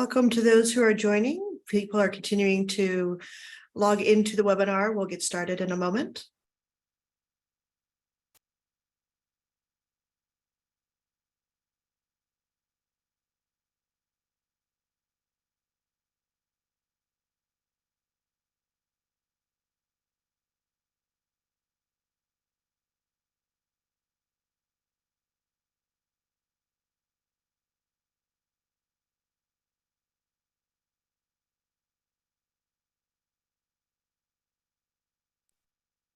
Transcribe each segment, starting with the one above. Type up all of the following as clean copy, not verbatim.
Welcome to those who are joining. People are continuing to log into the webinar. We'll get started in a moment.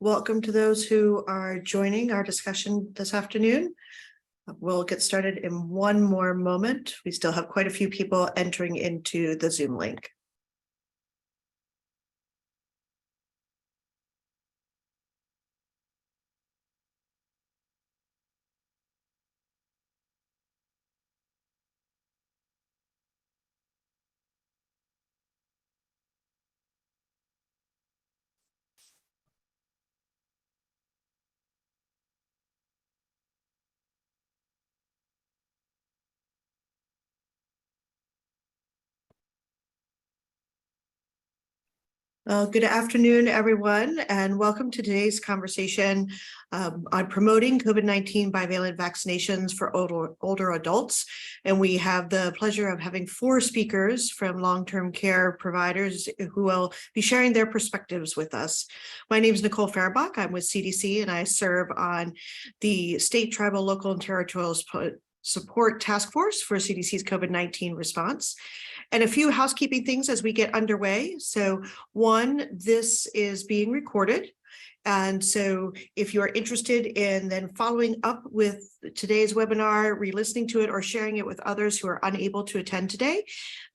Welcome to those who are joining our discussion this afternoon. We'll get started in one more moment. We still have quite a few people entering into the Zoom link. Good afternoon, everyone, and welcome to today's conversation on promoting COVID-19 bivalent vaccinations for older adults. And we have the pleasure of having 4 speakers from long-term care providers who will be sharing their perspectives with us. My name is Nicole Fahrenbach. I'm with CDC, and I serve on the state, tribal, local, and territorial support task force for CDC's COVID-19 response. And a few housekeeping things as we get underway. So one, this is being recorded. And so if you are interested in then following up with today's webinar, re-listening to it, or sharing it with others who are unable to attend today,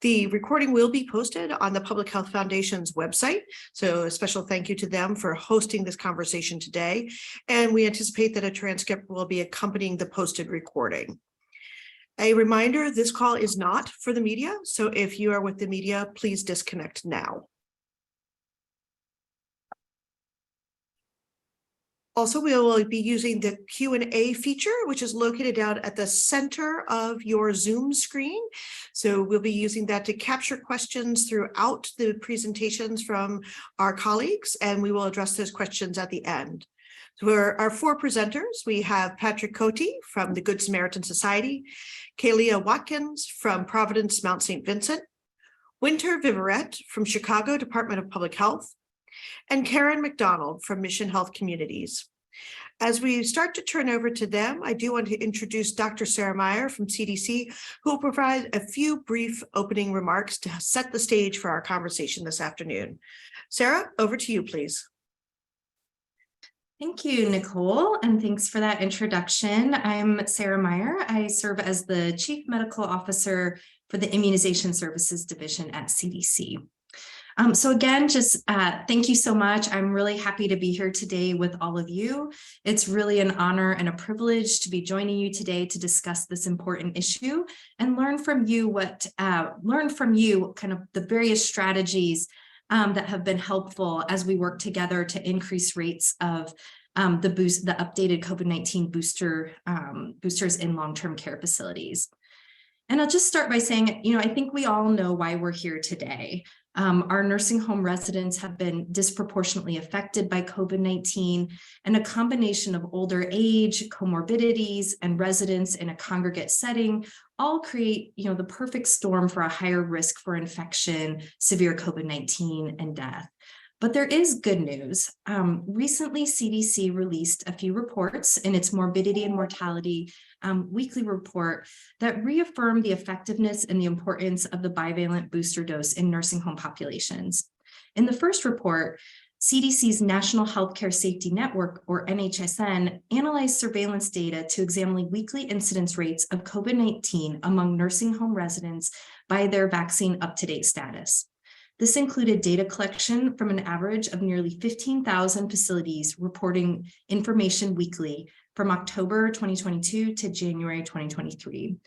the recording will be posted on the Public Health Foundation's website. So a special thank you to them for hosting this conversation today. And we anticipate that a transcript will be accompanying the posted recording. A reminder, this call is not for the media, so if you are with the media, please disconnect now. Also, we will be using the Q&A feature, which is located down at the center of your Zoom screen. So we'll be using that to capture questions throughout the presentations from our colleagues, and we will address those questions at the end. For our 4 presenters, we have Patrick Cote from the Good Samaritan Society, Kalia Watkins from Providence Mount St. Vincent, Winter Viverette from Chicago Department of Public Health, and Karen McDonald from Mission Health Communities. As we start to turn over to them, I do want to introduce Dr. Sarah Meyer from CDC, who will provide a few brief opening remarks to set the stage for our conversation this afternoon. Sarah, over to you, please. Thank you, Nicole, and thanks for that introduction. I'm Sarah Meyer. I serve as the Chief Medical Officer for the Immunization Services Division at CDC. So again, just thank you so much. I'm really happy to be here today with all of you. It's really an honor and a privilege to be joining you today to discuss this important issue and learn from you kind of the various strategies that have been helpful as we work together to increase rates of the updated COVID-19 boosters in long-term care facilities. And I'll just start by saying, I think we all know why we're here today. Our nursing home residents have been disproportionately affected by COVID-19, and a combination of older age, comorbidities, and residents in a congregate setting all create, the perfect storm for a higher risk for infection, severe COVID-19, and death. But there is good news. Recently, CDC released a few reports in its morbidity and mortality weekly report that reaffirmed the effectiveness and the importance of the bivalent booster dose in nursing home populations. In the first report, CDC's National Healthcare Safety Network, or NHSN, analyzed surveillance data to examine weekly incidence rates of COVID-19 among nursing home residents by their vaccine up-to-date status. This included data collection from an average of nearly 15,000 facilities reporting information weekly from October 2022 to January 2023.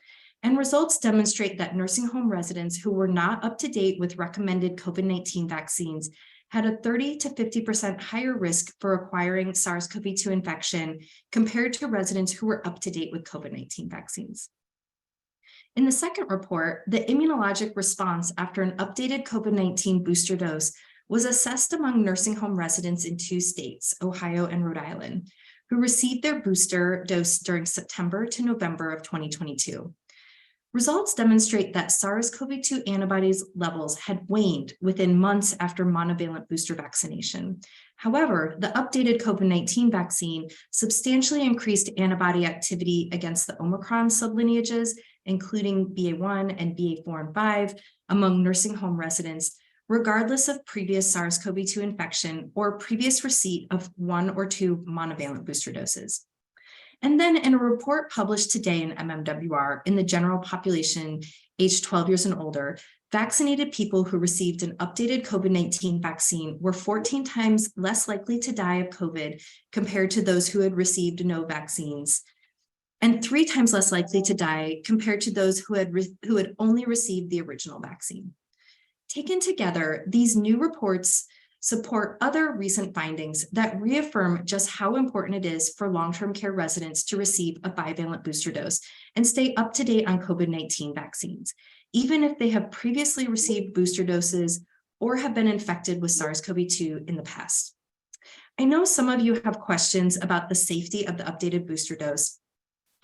And results demonstrate that nursing home residents who were not up to date with recommended COVID-19 vaccines had a 30 to 50% higher risk for acquiring SARS-CoV-2 infection compared to residents who were up to date with COVID-19 vaccines. In the second report, the immunologic response after an updated COVID-19 booster dose was assessed among nursing home residents in 2 states, Ohio and Rhode Island, who received their booster dose during September to November of 2022. Results demonstrate that SARS-CoV-2 antibodies levels had waned within months after monovalent booster vaccination. However, the updated COVID-19 vaccine substantially increased antibody activity against the Omicron sublineages, including BA1 and BA4 and 5, among nursing home residents, regardless of previous SARS-CoV-2 infection or previous receipt of 1 or 2 monovalent booster doses. And then in a report published today in MMWR in the general population aged 12 years and older, vaccinated people who received an updated COVID-19 vaccine were 14 times less likely to die of COVID compared to those who had received no vaccines, and 3 times less likely to die compared to those who had only received the original vaccine. Taken together, these new reports support other recent findings that reaffirm just how important it is for long-term care residents to receive a bivalent booster dose and stay up to date on COVID-19 vaccines, even if they have previously received booster doses or have been infected with SARS-CoV-2 in the past. I know some of you have questions about the safety of the updated booster dose,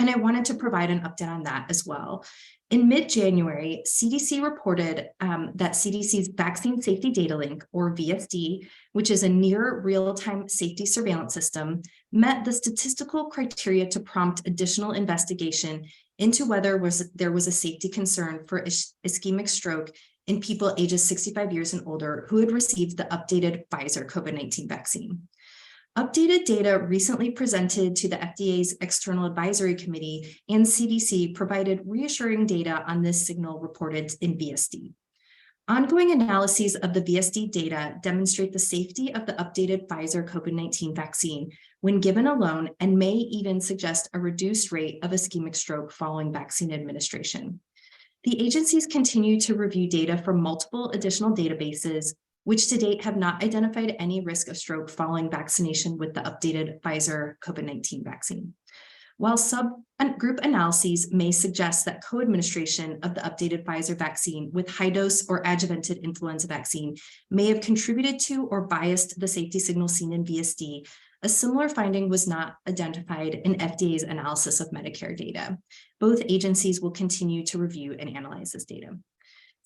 and I wanted to provide an update on that as well. In mid-January, CDC reported that CDC's Vaccine Safety Data Link, or VSD, which is a near real-time safety surveillance system, met the statistical criteria to prompt additional investigation into whether there was a safety concern for ischemic stroke in people ages 65 years and older who had received the updated Pfizer COVID-19 vaccine. Updated data recently presented to the FDA's External Advisory Committee and CDC provided reassuring data on this signal reported in VSD. Ongoing analyses of the VSD data demonstrate the safety of the updated Pfizer COVID-19 vaccine when given alone and may even suggest a reduced rate of ischemic stroke following vaccine administration. The agencies continue to review data from multiple additional databases, which to date have not identified any risk of stroke following vaccination with the updated Pfizer COVID-19 vaccine. While subgroup analyses may suggest that co-administration of the updated Pfizer vaccine with high-dose or adjuvanted influenza vaccine may have contributed to or biased the safety signal seen in VSD, a similar finding was not identified in FDA's analysis of Medicare data. Both agencies will continue to review and analyze this data.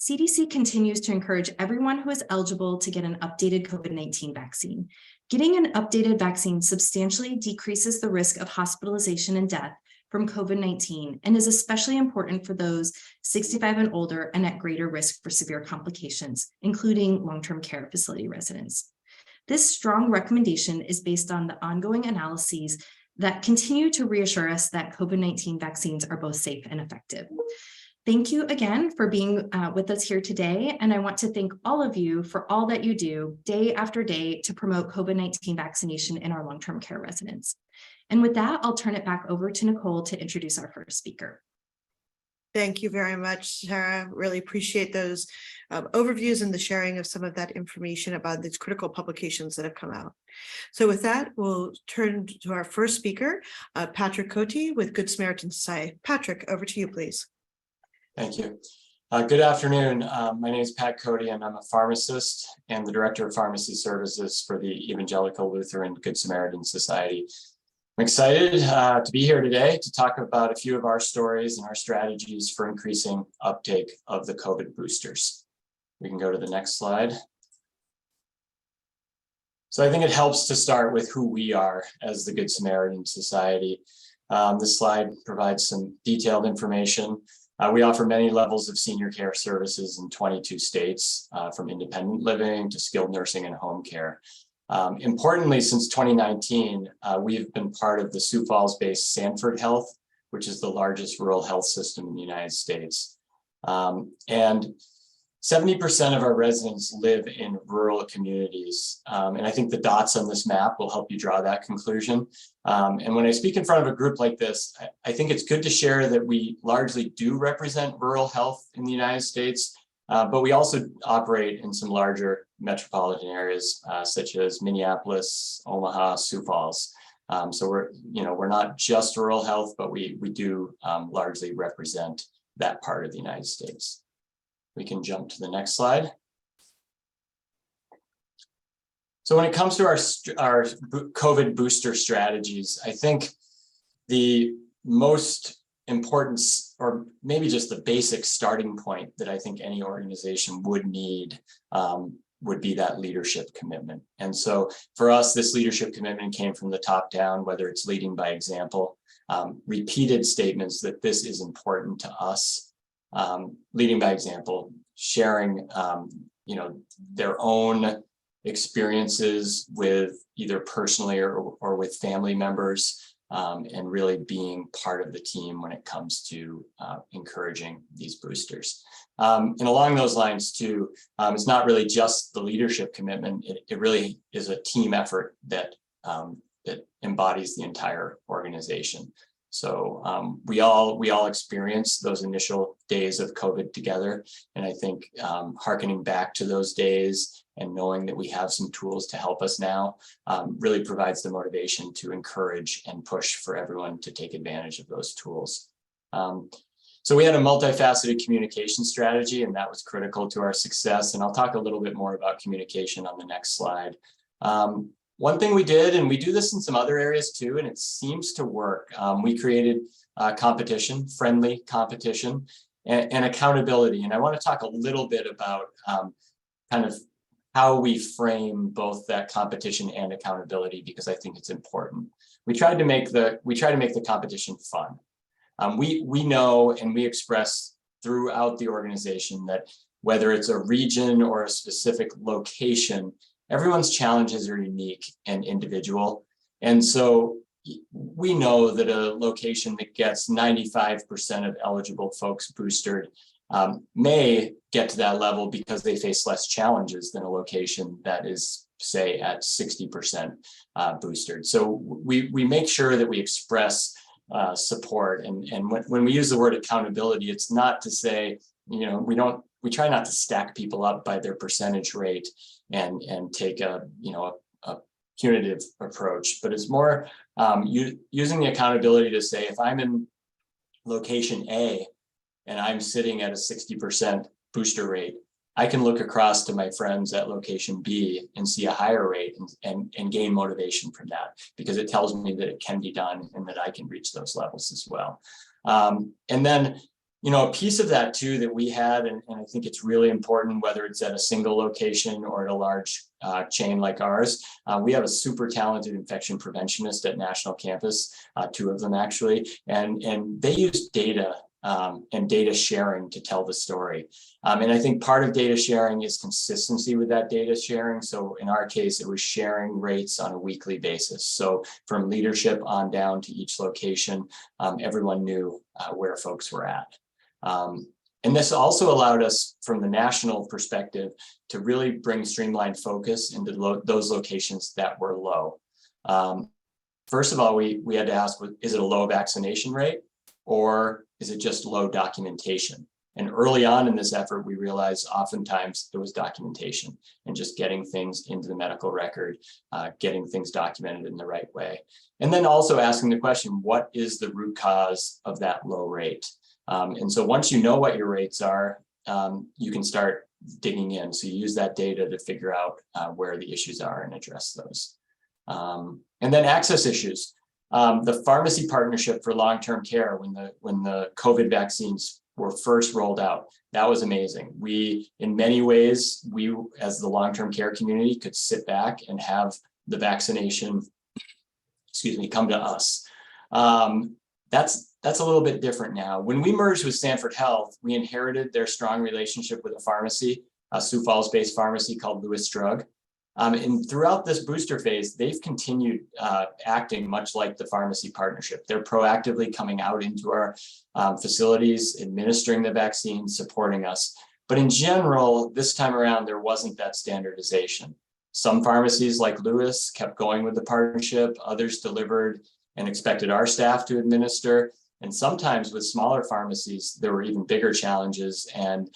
CDC continues to encourage everyone who is eligible to get an updated COVID-19 vaccine. Getting an updated vaccine substantially decreases the risk of hospitalization and death from COVID-19 and is especially important for those 65 and older and at greater risk for severe complications, including long-term care facility residents. This strong recommendation is based on the ongoing analyses that continue to reassure us that COVID-19 vaccines are both safe and effective. Thank you again for being with us here today, and I want to thank all of you for all that you do day after day to promote COVID-19 vaccination in our long-term care residents. And with that, I'll turn it back over to Nicole to introduce our first speaker. Thank you very much, Sarah. Really appreciate those overviews and the sharing of some of that information about these critical publications that have come out. So with that, we'll turn to our first speaker, Patrick Cote with Good Samaritan Society. Patrick, over to you, please. Thank you. Good afternoon. My name is Pat Cote, and I'm a pharmacist and the Director of Pharmacy Services for the Evangelical Lutheran Good Samaritan Society. I'm excited to be here today to talk about a few of our stories and our strategies for increasing uptake of the COVID boosters. We can go to the next slide. So I think it helps to start with who we are as the Good Samaritan Society. This slide provides some detailed information. We offer many levels of senior care services in 22 states, from independent living to skilled nursing and home care. Importantly, since 2019, we have been part of the Sioux Falls-based Sanford Health, which is the largest rural health system in the United States. And 70% of our residents live in rural communities. And I think the dots on this map will help you draw that conclusion. And when I speak in front of a group like this, I think it's good to share that we largely do represent rural health in the United States, but we also operate in some larger metropolitan areas, such as Minneapolis, Omaha, Sioux Falls. So we're not just rural health, but we do largely represent that part of the United States. We can jump to the next slide. So when it comes to our COVID booster strategies, I think the most important, or maybe just the basic starting point that I think any organization would need would be that leadership commitment. And so for us, this leadership commitment came from the top down, whether it's leading by example, repeated statements that this is important to us, leading by example, sharing their own experiences with either personally or with family members, and really being part of the team when it comes to encouraging these boosters. And along those lines too, it's not really just the leadership commitment, it really is a team effort that embodies the entire organization. So we all experienced those initial days of COVID together. And I think hearkening back to those days and knowing that we have some tools to help us now really provides the motivation to encourage and push for everyone to take advantage of those tools. So we had a multifaceted communication strategy, and that was critical to our success. And I'll talk a little bit more about communication on the next slide. One thing we did, and we do this in some other areas too, and it seems to work. We created competition, friendly competition, and accountability. And I want to talk a little bit about kind of how we frame both that competition and accountability, because I think it's important. We tried to make the competition fun. We know, and we express throughout the organization, that whether it's a region or a specific location, everyone's challenges are unique and individual. And so we know that a location that gets 95% of eligible folks boosted may get to that level because they face less challenges than a location that is, say, at 60% boosted. So we make sure that we express support. And when we use the word accountability, it's not to say, we try not to stack people up by their percentage rate and take a punitive approach, but it's more using the accountability to say, if I'm in location A and I'm sitting at a 60% booster rate, I can look across to my friends at location B and see a higher rate and gain motivation from that, because it tells me that it can be done and that I can reach those levels as well. And then, a piece of that too that we had, and I think it's really important, whether it's at a single location or at a large chain like ours, we have a super talented infection preventionist at National Campus, two of them actually, and they use data and data sharing to tell the story. And I think part of data sharing is consistency with that data sharing. So in our case, it was sharing rates on a weekly basis. So from leadership on down to each location, everyone knew where folks were at. And this also allowed us, from the national perspective, to really bring streamlined focus into those locations that were low. First of all, we had to ask, is it a low vaccination rate, or is it just low documentation? And early on in this effort, we realized oftentimes it was documentation and just getting things into the medical record, getting things documented in the right way. And then also asking the question, what is the root cause of that low rate? And so once you know what your rates are, you can start digging in. So you use that data to figure out where the issues are and address those. And then access issues. The pharmacy partnership for long-term care, when the COVID vaccines were first rolled out, that was amazing. In many ways, we as the long-term care community could sit back and have the vaccination, come to us. That's a little bit different now. When we merged with Stanford Health, we inherited their strong relationship with a pharmacy, a Sioux Falls-based pharmacy called Lewis Drug. And throughout this booster phase, they've continued acting much like the pharmacy partnership. They're proactively coming out into our facilities, administering the vaccine, supporting us. But in general, this time around, there wasn't that standardization. Some pharmacies like Lewis kept going with the partnership, others delivered and expected our staff to administer. And sometimes with smaller pharmacies, there were even bigger challenges, and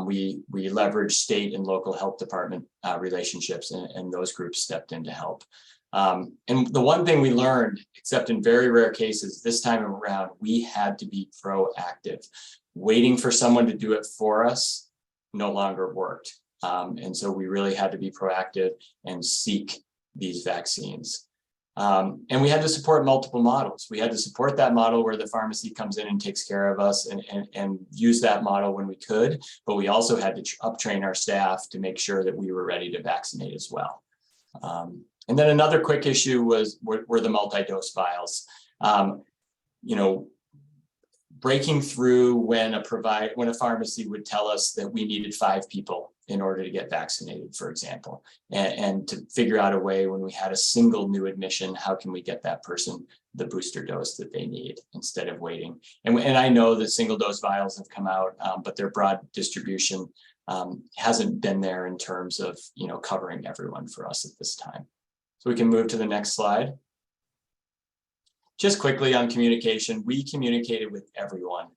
we leveraged state and local health department relationships, and those groups stepped in to help. And the one thing we learned, except in very rare cases, this time around, we had to be proactive. waiting for someone to do it for us no longer worked. And so we really had to be proactive and seek these vaccines. And we had to support multiple models. We had to support that model where the pharmacy comes in and takes care of us and use that model when we could, but we also had to uptrain our staff to make sure that we were ready to vaccinate as well. And then another quick issue were the multi-dose vials. You know, breaking through when a pharmacy would tell us that we needed 5 people in order to get vaccinated, for example, and to figure out a way when we had a single new admission, how can we get that person the booster dose that they need instead of waiting? And I know that single dose vials have come out, but their broad distribution hasn't been there in terms of, you know, covering everyone for us at this time. So we can move to the next slide. Just quickly on communication, we communicated with everyone.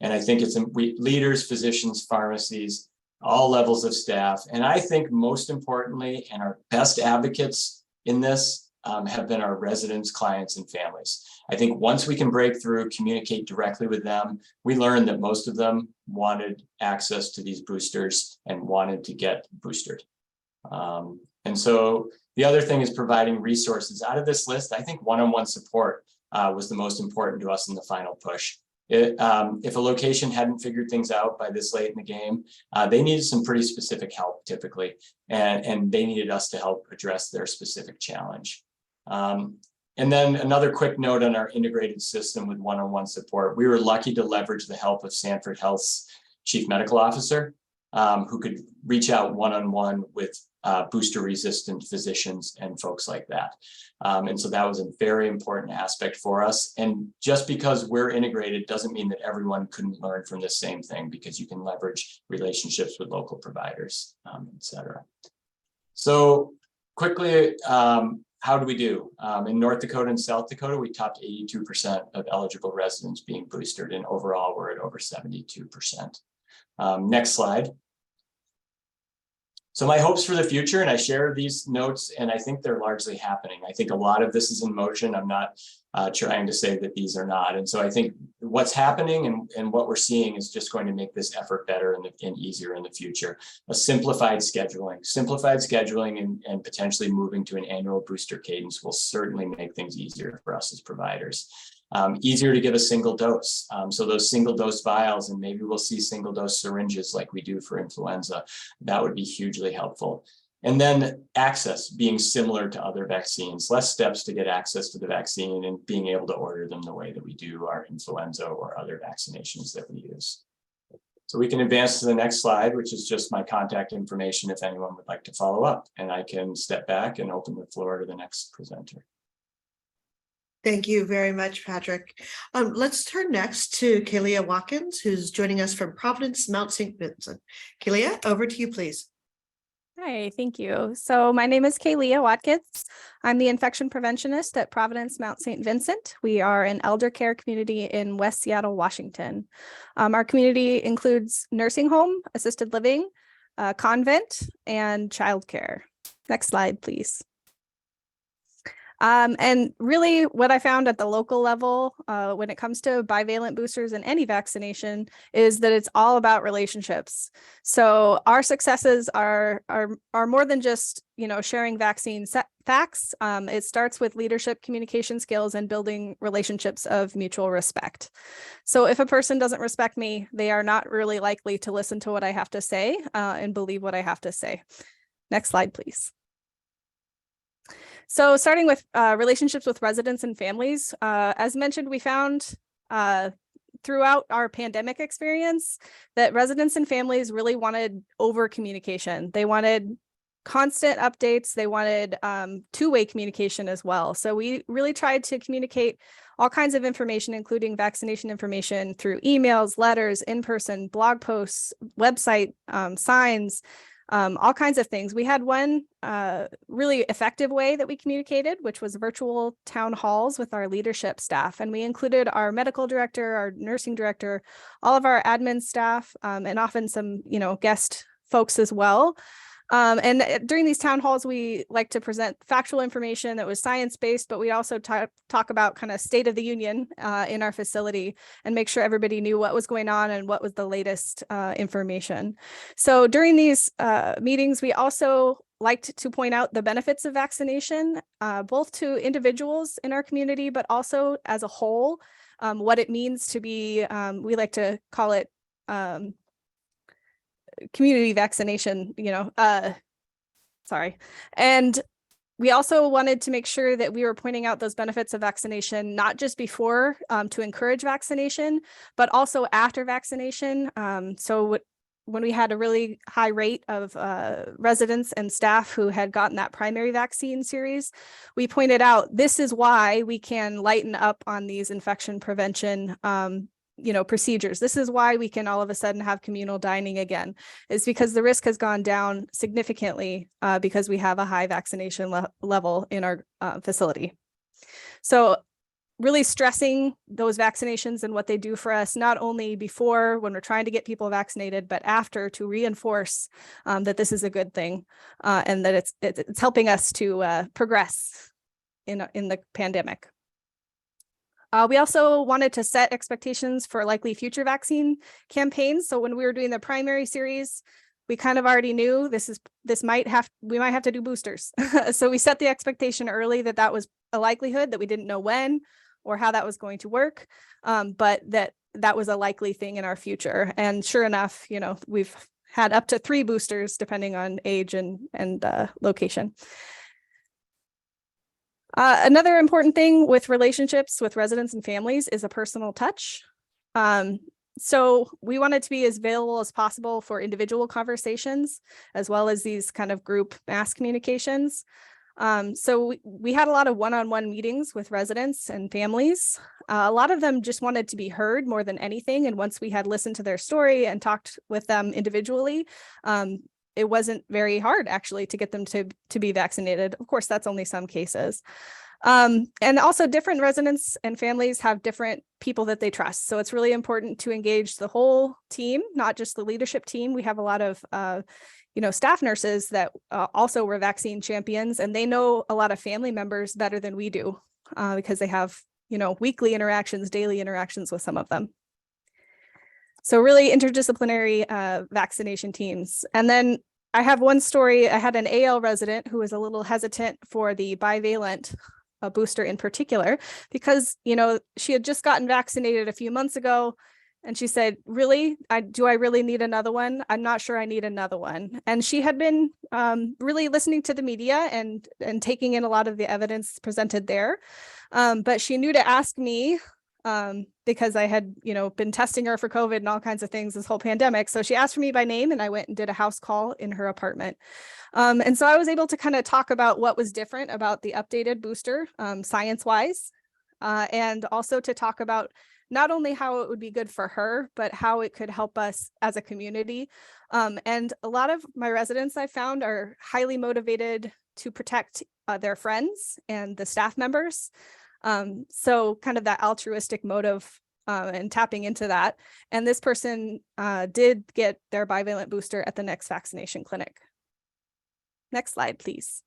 And I think it's leaders, physicians, pharmacies, all levels of staff. And I think most importantly, and our best advocates in this have been our residents, clients, and families. I think once we can break through, communicate directly with them, we learned that most of them wanted access to these boosters and wanted to get boosted. And so the other thing is providing resources. Out of this list, I think one-on-one support was the most important to us in the final push. If a location hadn't figured things out by this late in the game, they needed some pretty specific help typically, and they needed us to help address their specific challenge. And then another quick note on our integrated system with one-on-one support. We were lucky to leverage the help of Sanford Health's chief medical officer, who could reach out one-on-one with booster-resistant physicians and folks like that. And so that was a very important aspect for us. And just because we're integrated doesn't mean that everyone couldn't learn from the same thing, because you can leverage relationships with local providers, et cetera. So quickly, how do we do? In North Dakota and South Dakota, we topped 82% of eligible residents being boosted, and overall we're at over 72%. Next slide. So my hopes for the future, and I share these notes, and I think they're largely happening. I think a lot of this is in motion. I'm not trying to say that these are not. And so I think what's happening and what we're seeing is just going to make this effort better and easier in the future. A simplified scheduling and potentially moving to an annual booster cadence will certainly make things easier for us as providers. Easier to give a single dose. So those single dose vials, and maybe we'll see single dose syringes like we do for influenza, that would be hugely helpful. And then access being similar to other vaccines, less steps to get access to the vaccine and being able to order them the way that we do our influenza or other vaccinations that we use. So we can advance to the next slide, which is just my contact information if anyone would like to follow up, and I can step back and open the floor to the next presenter. Thank you very much, Patrick. Let's turn next to Kalia Watkins, who's joining us from Providence, Mount St. Vincent. Kalia, over to you, please. Hi, thank you. So my name is Kalia Watkins. I'm the infection preventionist at Providence, Mount St. Vincent. We are an elder care community in West Seattle, Washington. Our community includes nursing home, assisted living, convent, and childcare. Next slide, please. And really what I found at the local level when it comes to bivalent boosters and any vaccination is that it's all about relationships. So our successes are more than just, you know, sharing vaccine facts. It starts with leadership, communication skills, and building relationships of mutual respect. So if a person doesn't respect me, they are not really likely to listen to what I have to say and believe what I have to say. Next slide, please. So starting with relationships with residents and families, as mentioned, we found throughout our pandemic experience that residents and families really wanted over communication. They wanted constant updates. They wanted two-way communication as well. So we really tried to communicate all kinds of information, including vaccination information through emails, letters, in-person, blog posts, website, signs, all kinds of things. We had one really effective way that we communicated, which was virtual town halls with our leadership staff. And we included our medical director, our nursing director, all of our admin staff, and often some, you know, guest folks as well. And during these town halls, we like to present factual information that was science-based, but we also talk about kind of state of the union in our facility and make sure everybody knew what was going on and what was the latest information. So during these meetings, we also liked to point out the benefits of vaccination, both to individuals in our community, but also as a whole, what it means to be, we like to call it community vaccination, sorry. And we also wanted to make sure that we were pointing out those benefits of vaccination, not just before to encourage vaccination, but also after vaccination. So when we had a really high rate of residents and staff who had gotten that primary vaccine series, we pointed out this is why we can lighten up on these infection prevention procedures. This is why we can all of a sudden have communal dining again, is because the risk has gone down significantly because we have a high vaccination level in our facility. So really stressing those vaccinations and what they do for us, not only before when we're trying to get people vaccinated, but after, to reinforce that this is a good thing and that it's helping us to progress in the pandemic. We also wanted to set expectations for likely future vaccine campaigns. So when we were doing the primary series, we kind of already knew we might have to do boosters. So we set the expectation early that was a likelihood, that we didn't know when or how that was going to work, but that was a likely thing in our future. And sure enough, we've had up to 3 boosters depending on age and location. Another important thing with relationships with residents and families is a personal touch. So we wanted to be as available as possible for individual conversations, as well as these kind of group mass communications. So we had a lot of one-on-one meetings with residents and families. A lot of them just wanted to be heard more than anything. And once we had listened to their story and talked with them individually, it wasn't very hard actually to get them to be vaccinated. Of course, that's only some cases. And also different residents and families have different people that they trust. So it's really important to engage the whole team, not just the leadership team. We have a lot of staff nurses that also were vaccine champions, and they know a lot of family members better than we do because they have, weekly interactions, daily interactions with some of them. So really interdisciplinary vaccination teams. And then I have one story. I had an AL resident who was a little hesitant for the bivalent booster in particular, because, she had just gotten vaccinated a few months ago. And she said, really, do I really need another one? I'm not sure I need another one. And she had been really listening to the media and taking in a lot of the evidence presented there. But she knew to ask me because I had, been testing her for COVID and all kinds of things this whole pandemic. So she asked for me by name, and I went and did a house call in her apartment. And so I was able to kind of talk about what was different about the updated booster science-wise, and also to talk about not only how it would be good for her, but how it could help us as a community. And a lot of my residents I found are highly motivated to protect their friends and the staff members. So kind of that altruistic motive and tapping into that. And this person did get their bivalent booster at the next vaccination clinic. Next slide, please.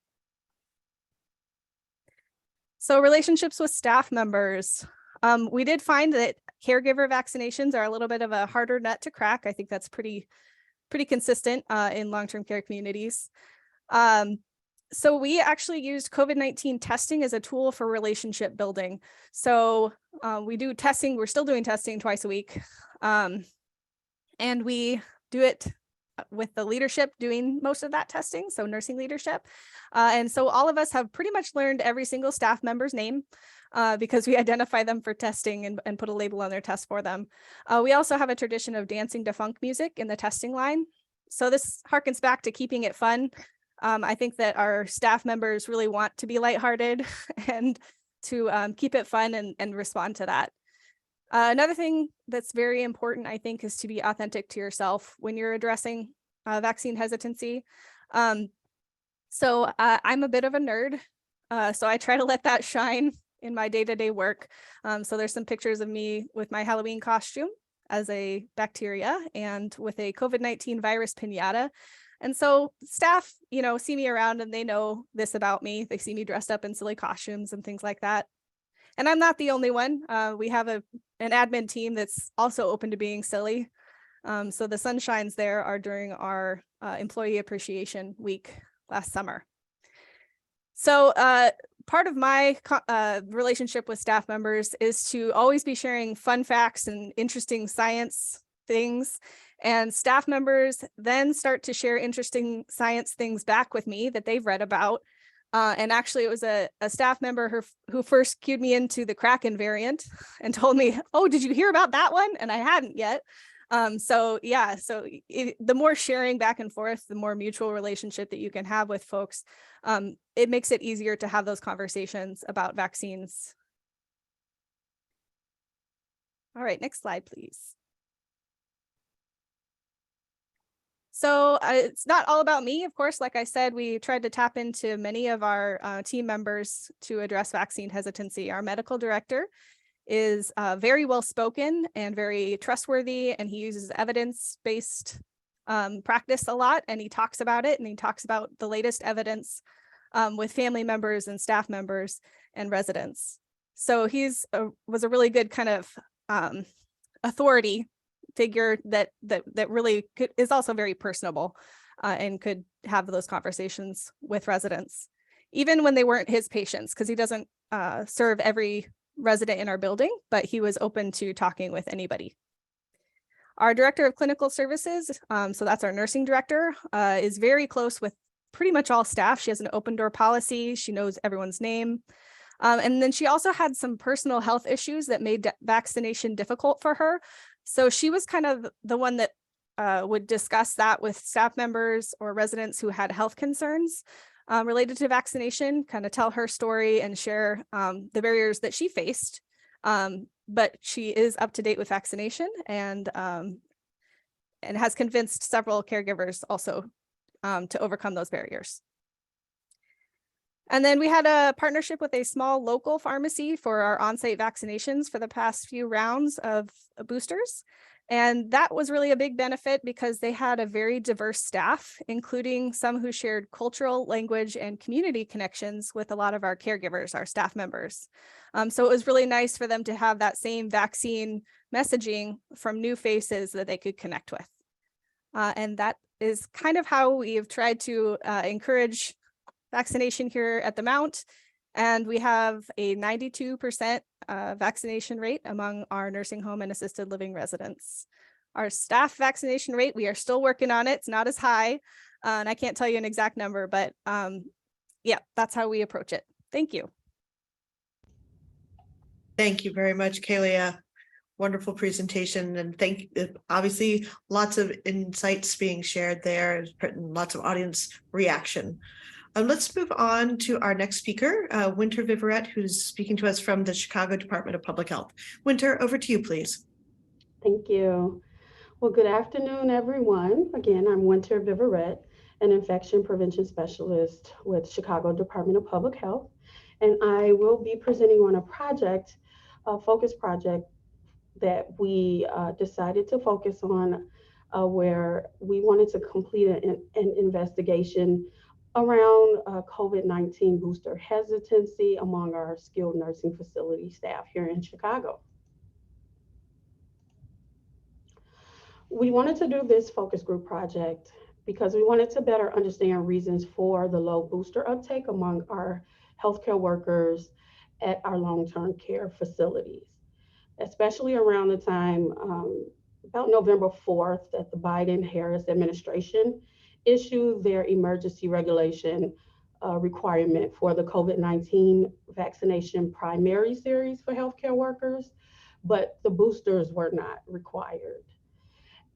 So relationships with staff members. We did find that caregiver vaccinations are a little bit of a harder nut to crack. I think that's pretty consistent in long-term care communities. So we actually used COVID-19 testing as a tool for relationship building. So we do testing, we're still doing testing twice a week. And we do it with the leadership doing most of that testing, so nursing leadership. And so all of us have pretty much learned every single staff member's name because we identify them for testing and put a label on their test for them. We also have a tradition of dancing to funk music in the testing line. So this harkens back to keeping it fun. I think that our staff members really want to be lighthearted and to keep it fun and respond to that. Another thing that's very important, I think, is to be authentic to yourself when you're addressing vaccine hesitancy. So I'm a bit of a nerd, so I try to let that shine in my day-to-day work. So there's some pictures of me with my Halloween costume as a bacteria and with a COVID-19 virus piñata. And so staff, see me around and they know this about me. They see me dressed up in silly costumes and things like that. And I'm not the only one. We have an admin team that's also open to being silly. So the sunshines there are during our Employee Appreciation Week last summer. So part of my relationship with staff members is to always be sharing fun facts and interesting science things. And staff members then start to share interesting science things back with me that they've read about. And actually, it was a staff member who first cued me into the Kraken variant and told me, oh, did you hear about that one? And I hadn't yet. So the more sharing back and forth, the more mutual relationship that you can have with folks, it makes it easier to have those conversations about vaccines. All right, next slide, please. So it's not all about me, of course. Like I said, we tried to tap into many of our team members to address vaccine hesitancy. Our medical director is very well spoken and very trustworthy, and he uses evidence-based practice a lot, and he talks about it, and he talks about the latest evidence with family members and staff members and residents. So was a really good kind of authority figure that really is also very personable and could have those conversations with residents, even when they weren't his patients, because he doesn't serve every resident in our building, but he was open to talking with anybody. Our director of clinical services, so that's our nursing director, is very close with pretty much all staff. She has an open door policy. She knows everyone's name. And then she also had some personal health issues that made vaccination difficult for her. So she was kind of the one that would discuss that with staff members or residents who had health concerns related to vaccination, kind of tell her story and share the barriers that she faced. But she is up to date with vaccination and has convinced several caregivers also to overcome those barriers. And then we had a partnership with a small local pharmacy for our on-site vaccinations for the past few rounds of boosters. And that was really a big benefit because they had a very diverse staff, including some who shared cultural, language, and community connections with a lot of our caregivers, our staff members. So it was really nice for them to have that same vaccine messaging from new faces that they could connect with. And that is kind of how we have tried to encourage vaccination here at the Mount. And we have a 92% vaccination rate among our nursing home and assisted living residents. Our staff vaccination rate, we are still working on it. It's not as high. And I can't tell you an exact number, but yeah, that's how we approach it. Thank you. Thank you very much, Kalia. Wonderful presentation, and obviously lots of insights being shared there, lots of audience reaction. Let's move on to our next speaker, Winter Vivalent, who's speaking to us from the Chicago Department of Public Health. Winter, over to you, please. Thank you. Well, good afternoon, everyone. Again, I'm Winter Vivalent, an infection prevention specialist with Chicago Department of Public Health, and I will be presenting on a project, a focus project that we decided to focus on, where we wanted to complete an investigation around COVID-19 booster hesitancy among our skilled nursing facility staff here in Chicago. We wanted to do this focus group project because we wanted to better understand reasons for the low booster uptake among our healthcare workers at our long-term care facilities, especially around the time about November 4th that the Biden-Harris administration issued their emergency regulation requirement for the COVID-19 vaccination primary series for healthcare workers, but the boosters were not required.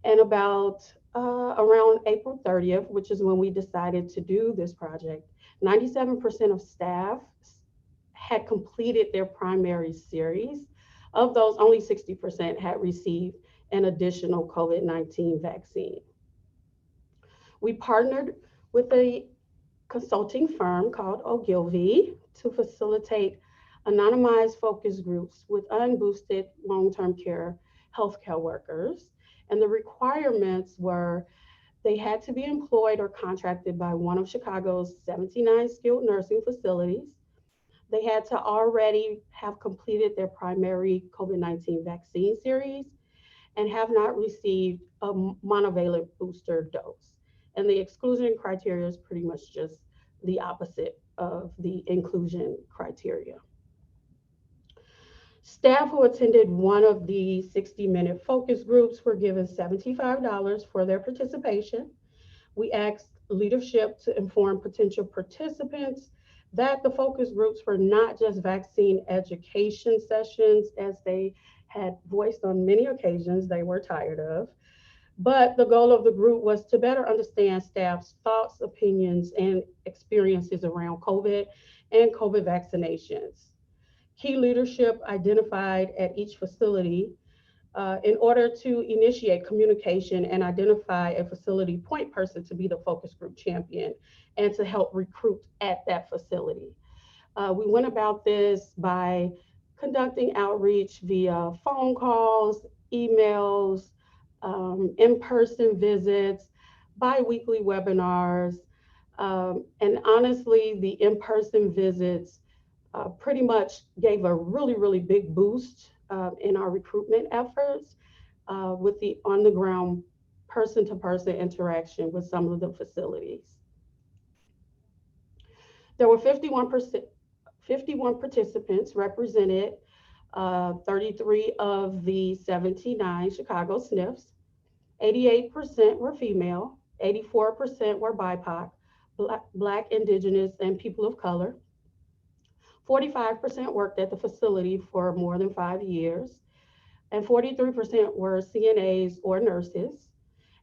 And about around April 30th, which is when we decided to do this project, 97% of staff had completed their primary series. Of those, only 60% had received an additional COVID-19 vaccine. We partnered with a consulting firm called Ogilvy to facilitate anonymized focus groups with unboosted long-term care healthcare workers. And the requirements were They had to be employed or contracted by one of Chicago's 79 skilled nursing facilities. They had to already have completed their primary COVID-19 vaccine series and have not received a monovalent booster dose. And the exclusion criteria is pretty much just the opposite of the inclusion criteria. Staff who attended one of the 60-minute focus groups were given $75 for their participation. We asked leadership to inform potential participants that the focus groups were not just vaccine education sessions, as they had voiced on many occasions they were tired of, but the goal of the group was to better understand staff's thoughts, opinions, and experiences around COVID and COVID vaccinations. Key leadership identified at each facility in order to initiate communication and identify a facility point person to be the focus group champion and to help recruit at that facility. We went about this by conducting outreach via phone calls, emails, in-person visits, bi-weekly webinars, and honestly, the in-person visits pretty much gave a really big boost in our recruitment efforts with the on-the-ground person-to-person interaction with some of the facilities. There were 51 participants represented, 33 of the 79 Chicago SNFs. 88% were female, 84% were BIPOC, Black, Indigenous, and people of color. 45% worked at the facility for more than 5 years, and 43% were CNAs or nurses.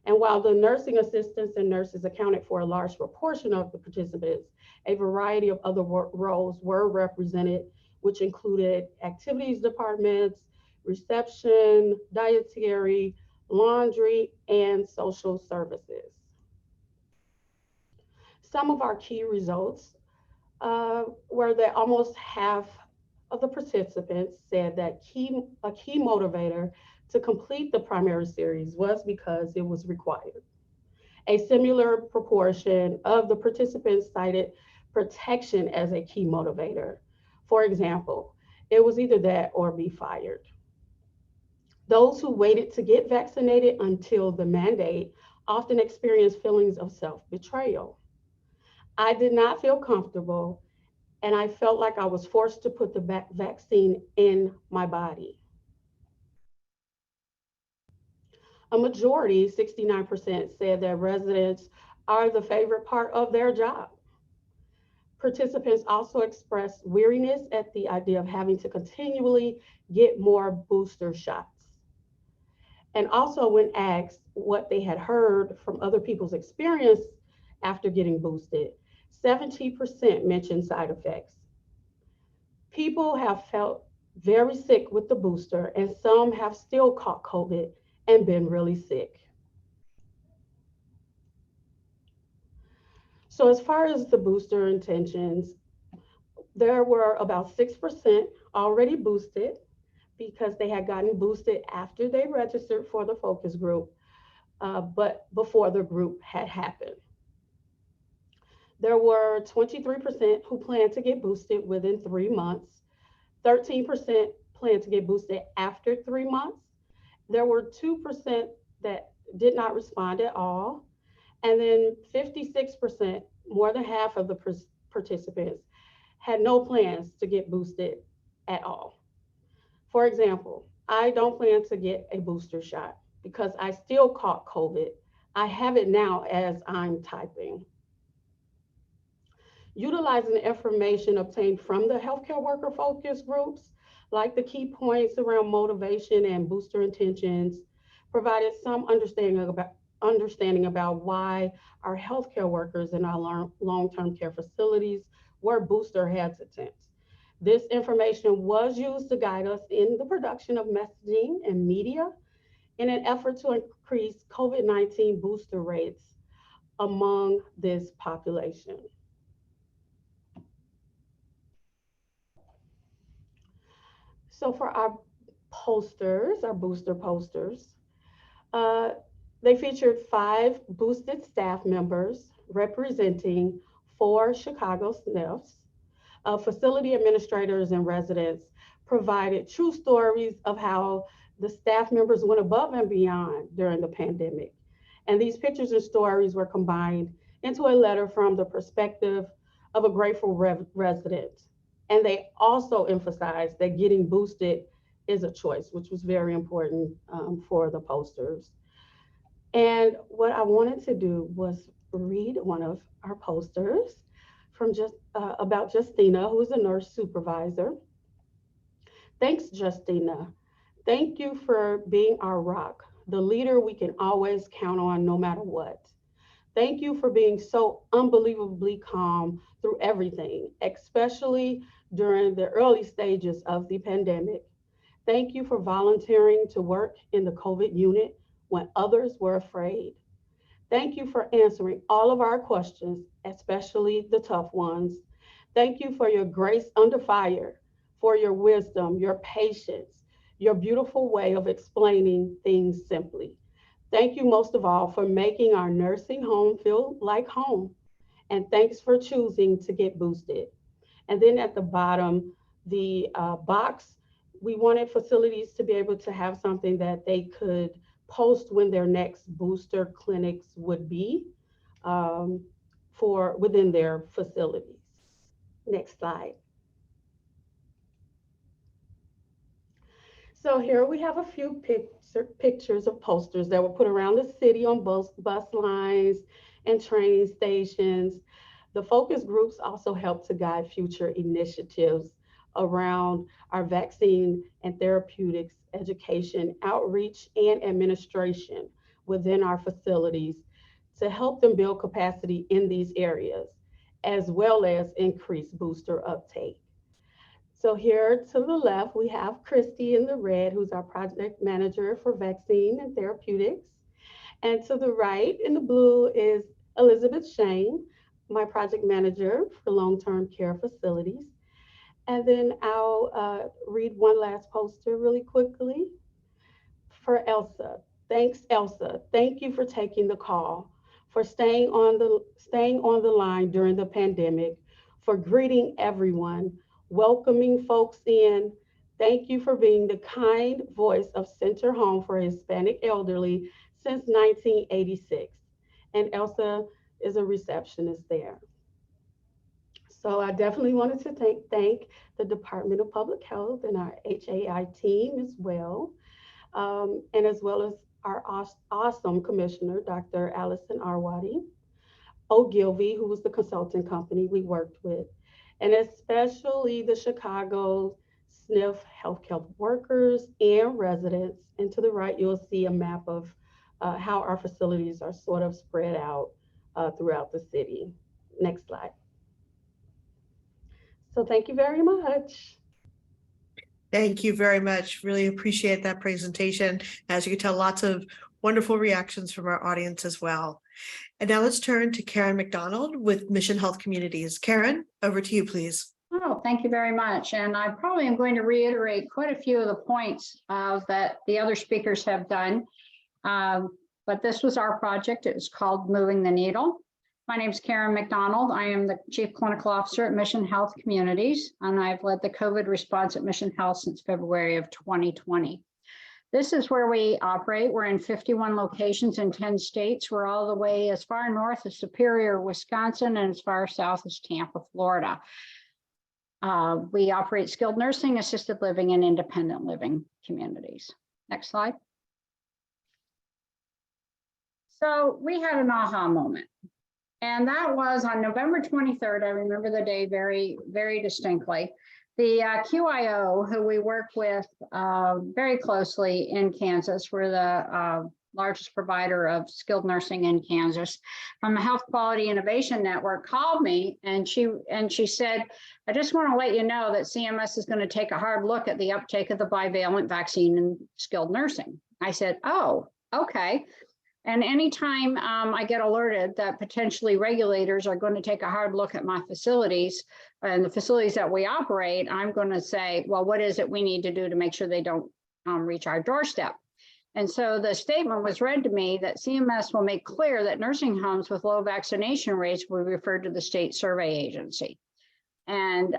And while the nursing assistants and nurses accounted for a large proportion of the participants, a variety of other roles were represented, which included activities departments, reception, dietary, laundry, and social services. Some of our key results were that almost half of the participants said that a key motivator to complete the primary series was because it was required. A similar proportion of the participants cited protection as a key motivator. For example, it was either that or be fired. Those who waited to get vaccinated until the mandate often experienced feelings of self-betrayal. I did not feel comfortable, and I felt like I was forced to put the vaccine in my body. A majority, 69%, said that residents are the favorite part of their job. Participants also expressed weariness at the idea of having to continually get more booster shots. And also, when asked what they had heard from other people's experience after getting boosted, 70% mentioned side effects. People have felt very sick with the booster, and some have still caught COVID and been really sick. So as far as the booster intentions, there were about 6% already boosted because they had gotten boosted after they registered for the focus group, but before the group had happened. There were 23% who planned to get boosted within 3 months. 13% planned to get boosted after 3 months. There were 2% that did not respond at all. And then 56%, more than half of the participants, had no plans to get boosted at all. For example, I don't plan to get a booster shot because I still caught COVID. I have it now as I'm typing. Utilizing the information obtained from the healthcare worker focus groups, like the key points around motivation and booster intentions, provided some understanding about why our healthcare workers in our long-term care facilities were booster hesitant. This information was used to guide us in the production of messaging and media in an effort to increase COVID-19 booster rates among this population. So for our posters, our booster posters, They featured 5 boosted staff members representing 4 Chicago SNFs. Facility administrators and residents provided true stories of how the staff members went above and beyond during the pandemic. And these pictures and stories were combined into a letter from the perspective of a grateful resident. And they also emphasized that getting boosted is a choice, which was very important for the posters. And what I wanted to do was read one of our posters from about Justina, who's a nurse supervisor. Thanks, Justina. Thank you for being our rock, the leader we can always count on no matter what. Thank you for being so unbelievably calm through everything, especially during the early stages of the pandemic. Thank you for volunteering to work in the COVID unit when others were afraid. Thank you for answering all of our questions, especially the tough ones. Thank you for your grace under fire, for your wisdom, your patience, your beautiful way of explaining things simply. Thank you most of all for making our nursing home feel like home. And thanks for choosing to get boosted. And then at the bottom, the box, we wanted facilities to be able to have something that they could post when their next booster clinics would be for within their facilities. Next slide. So here we have a few pictures of posters that were put around the city on bus lines and train stations. The focus groups also help to guide future initiatives around our vaccine and therapeutics education, outreach, and administration within our facilities to help them build capacity in these areas, as well as increase booster uptake. So here to the left, we have Christy in the red, who's our project manager for vaccine and therapeutics. And to the right in the blue is Elizabeth Shane, my project manager for long-term care facilities. And then I'll read one last poster really quickly for Elsa. Thanks, Elsa. Thank you for taking the call, for staying on the line during the pandemic, for greeting everyone, welcoming folks in. Thank you for being the kind voice of Center Home for Hispanic Elderly since 1986. And Elsa is a receptionist there. So I definitely wanted to thank the Department of Public Health and our HAI team as well, and as well as our awesome commissioner, Dr. Allison Arwady, Ogilvy, who was the consulting company we worked with, and especially the Chicago SNF healthcare workers and residents. And to the right, you'll see a map of how our facilities are sort of spread out throughout the city. Next slide. So thank you very much. Thank you very much. Really appreciate that presentation. As you can tell, lots of wonderful reactions from our audience as well. And now let's turn to Karen McDonald with Mission Health Communities. Karen, over to you, please. Oh, thank you very much. And I probably am going to reiterate quite a few of the points that the other speakers have done. But this was our project. It was called Moving the Needle. My name is Karen McDonald. I am the Chief Clinical Officer at Mission Health Communities, and I've led the COVID response at Mission Health since February of 2020. This is where we operate. We're in 51 locations in 10 states. We're all the way as far north as Superior, Wisconsin, and as far south as Tampa, Florida. We operate skilled nursing, assisted living, and independent living communities. Next slide. So we had an aha moment. And that was on November 23rd. I remember the day very, very distinctly. The QIO, who we work with very closely in Kansas, we're the largest provider of skilled nursing in Kansas, from the Health Quality Innovation Network, called me and she said, I just want to let you know that CMS is going to take a hard look at the uptake of the bivalent vaccine in skilled nursing. I said, oh, okay. And anytime I get alerted that potentially regulators are going to take a hard look at my facilities and the facilities that we operate, I'm going to say, well, what is it we need to do to make sure they don't reach our doorstep? And so the statement was read to me that CMS will make clear that nursing homes with low vaccination rates will be referred to the state survey agency, and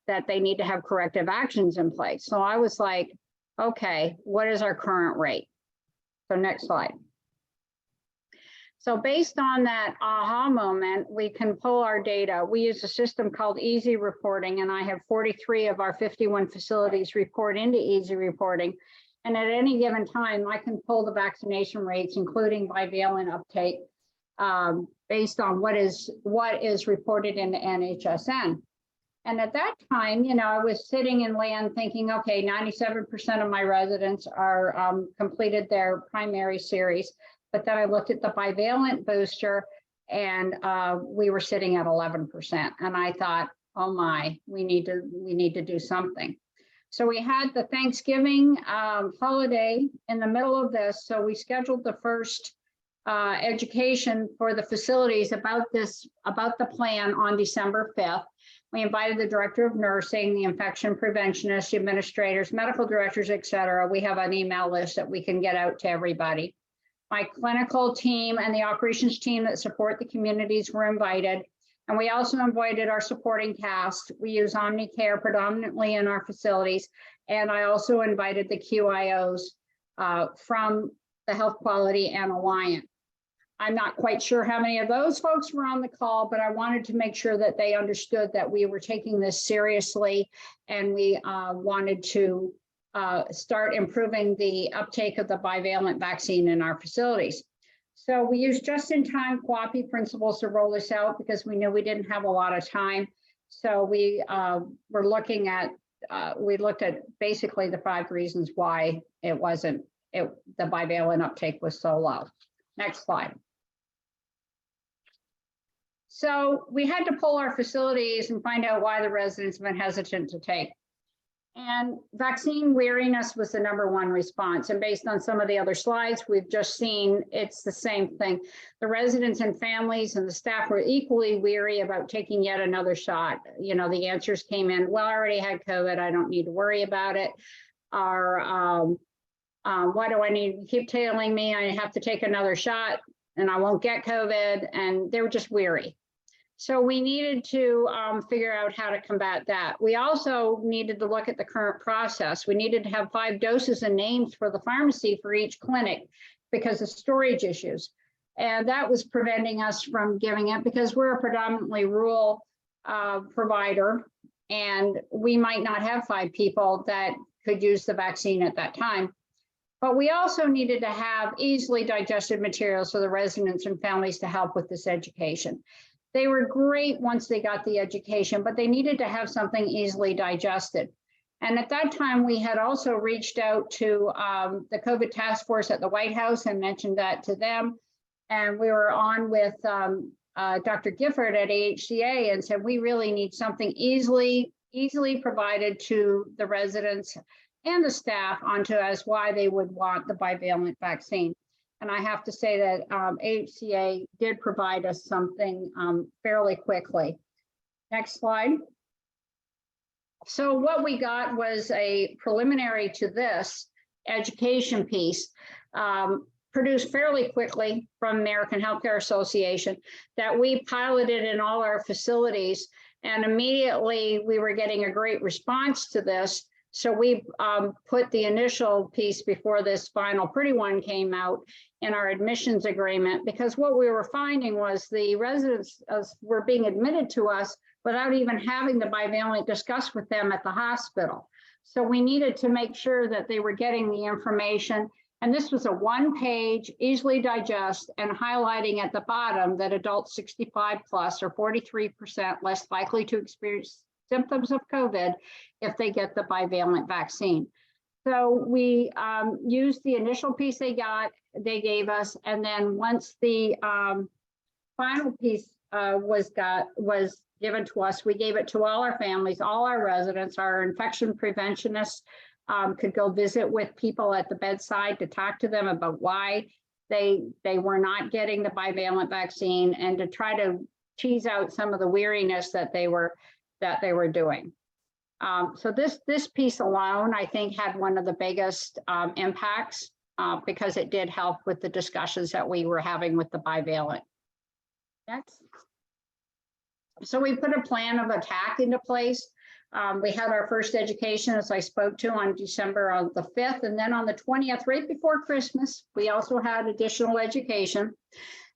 that they need to have corrective actions in place. So I was like, okay, what is our current rate? So next slide. So based on that aha moment, we can pull our data. We use a system called Easy Reporting, and I have 43 of our 51 facilities report into Easy Reporting. And at any given time, I can pull the vaccination rates, including bivalent uptake, based on what is reported in the NHSN. And at that time, you know, I was sitting in land thinking, okay, 97% of my residents are completed their primary series. But then I looked at the bivalent booster, and we were sitting at 11%. And I thought, oh my, we need to do something. So we had the Thanksgiving holiday in the middle of this. So we scheduled the first education for the facilities about the plan on December 5th. We invited the director of nursing, the infection preventionists, administrators, medical directors, et cetera. We have an email list that we can get out to everybody. My clinical team and the operations team that support the communities were invited. And we also invited our supporting cast. We use OmniCare predominantly in our facilities. And I also invited the QIOs from the Health Quality and Alliance. I'm not quite sure how many of those folks were on the call, but I wanted to make sure that they understood that we were taking this seriously, and we wanted to start improving the uptake of the bivalent vaccine in our facilities. So we used just-in-time QAPI principles to roll this out because we knew we didn't have a lot of time. So we were looking at, we looked at basically the 5 reasons why the bivalent uptake was so low. Next slide. So we had to pull our facilities and find out why the residents have been hesitant to take. And vaccine weariness was the #1 response. And based on some of the other slides we've just seen, it's the same thing. The residents and families and the staff were equally weary about taking yet another shot. You know, the answers came in, well, I already had COVID, I don't need to worry about it. Or why do I need to keep telling me I have to take another shot and I won't get COVID? And they were just weary. So we needed to figure out how to combat that. We also needed to look at the current process. We needed to have 5 doses and names for the pharmacy for each clinic because of storage issues. And that was preventing us from giving it because we're a predominantly rural provider, and we might not have 5 people that could use the vaccine at that time. But we also needed to have easily digested materials for the residents and families to help with this education. They were great once they got the education, but they needed to have something easily digested. And at that time, we had also reached out to the COVID task force at the White House and mentioned that to them. And we were on with Dr. Gifford at AHCA and said, we really need something easily provided to the residents and the staff onto as why they would want the bivalent vaccine. And I have to say that AHCA did provide us something fairly quickly. Next slide. So what we got was a preliminary to this education piece produced fairly quickly from American Healthcare Association that we piloted in all our facilities. And immediately we were getting a great response to this. So we put the initial piece before this final pretty one came out in our admissions agreement, because what we were finding was the residents were being admitted to us without even having the bivalent discussed with them at the hospital. So we needed to make sure that they were getting the information. And this was a 1-page, easily digest, and highlighting at the bottom that adults 65 plus are 43% less likely to experience symptoms of COVID if they get the bivalent vaccine. So we used the initial piece they gave us, and then once the final piece was given to us, we gave it to all our families, all our residents. Our infection preventionists could go visit with people at the bedside to talk to them about why they were not getting the bivalent vaccine, and to try to tease out some of the weariness that they were doing. So this piece alone, I think, had one of the biggest impacts because it did help with the discussions that we were having with the bivalent. Next. So we put a plan of attack into place. We had our first education, as I spoke to, on December the 5th, and then on the 20th, right before Christmas, we also had additional education.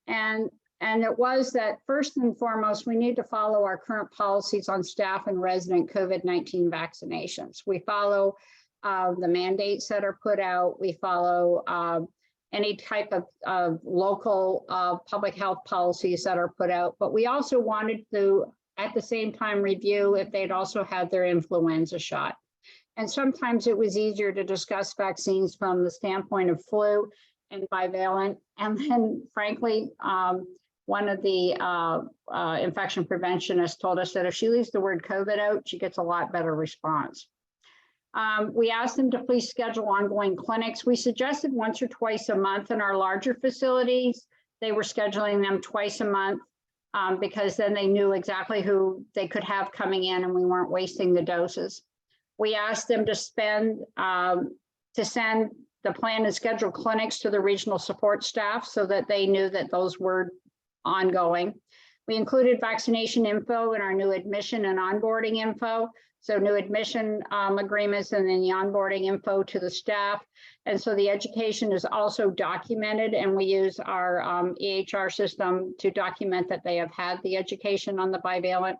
And it was that first and foremost, we need to follow our current policies on staff and resident COVID-19 vaccinations. We follow the mandates that are put out. We follow any type of local public health policies that are put out. But we also wanted to, at the same time, review if they'd also had their influenza shot. And sometimes it was easier to discuss vaccines from the standpoint of flu and bivalent. And then, frankly, one of the infection preventionists told us that if she leaves the word COVID out, she gets a lot better response. We asked them to please schedule ongoing clinics. We suggested once or twice a month in our larger facilities. They were scheduling them twice a month because then they knew exactly who they could have coming in and we weren't wasting the doses. We asked them to send the plan and schedule clinics to the regional support staff so that they knew that those were ongoing. We included vaccination info in our new admission and onboarding info. So new admission agreements and then the onboarding info to the staff. And so the education is also documented, and we use our EHR system to document that they have had the education on the bivalent.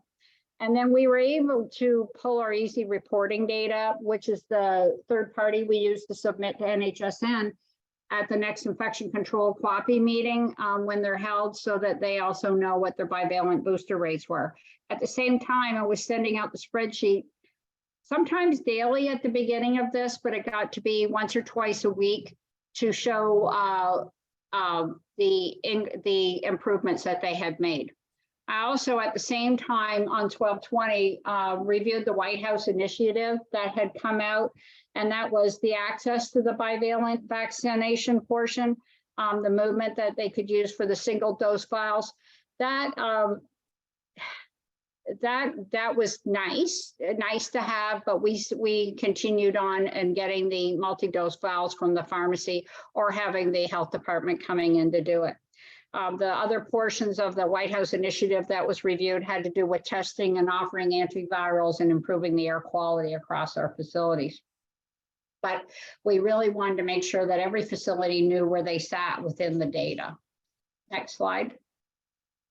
And then we were able to pull our easy reporting data, which is the third party we use to submit to NHSN at the next infection control QAPI meeting when they're held, so that they also know what their bivalent booster rates were. At the same time, I was sending out the spreadsheet sometimes daily at the beginning of this, but it got to be once or twice a week to show the improvements that they had made. I also, at the same time, on 12/20, reviewed the White House initiative that had come out, and that was the access to the bivalent vaccination portion, the movement that they could use for the single dose files. That was nice to have, but we continued on and getting the multi-dose files from the pharmacy or having the health department coming in to do it. The other portions of the White House initiative that was reviewed had to do with testing and offering antivirals and improving the air quality across our facilities. But we really wanted to make sure that every facility knew where they sat within the data. Next slide.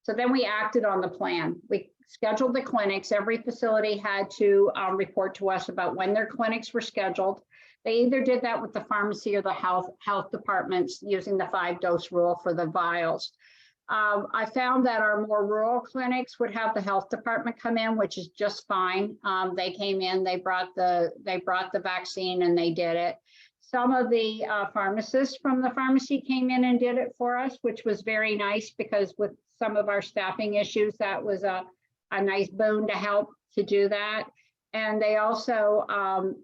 So then we acted on the plan. We scheduled the clinics. Every facility had to report to us about when their clinics were scheduled. They either did that with the pharmacy or the health departments using the 5-dose rule for the vials. I found that our more rural clinics would have the health department come in, which is just fine. They came in, they brought the vaccine, and they did it. Some of the pharmacists from the pharmacy came in and did it for us, which was very nice, because with some of our staffing issues, that was a nice boon to help to do that. And they also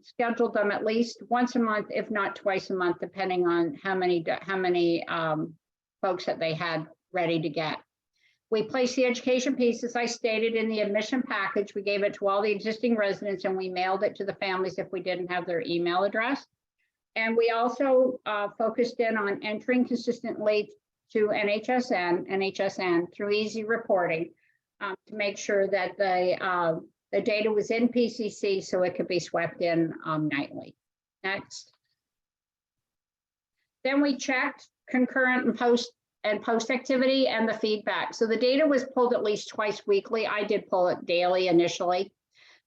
scheduled them at least once a month, if not twice a month, depending on how many folks that they had ready to get. We placed the education piece, as I stated, in the admission package. We gave it to all the existing residents, and we mailed it to the families if we didn't have their email address. And we also focused in on entering consistently to NHSN through easy reporting to make sure that the data was in PCC so it could be swept in nightly. Next. Then we checked concurrent and post activity and the feedback. So the data was pulled at least twice weekly. I did pull it daily initially.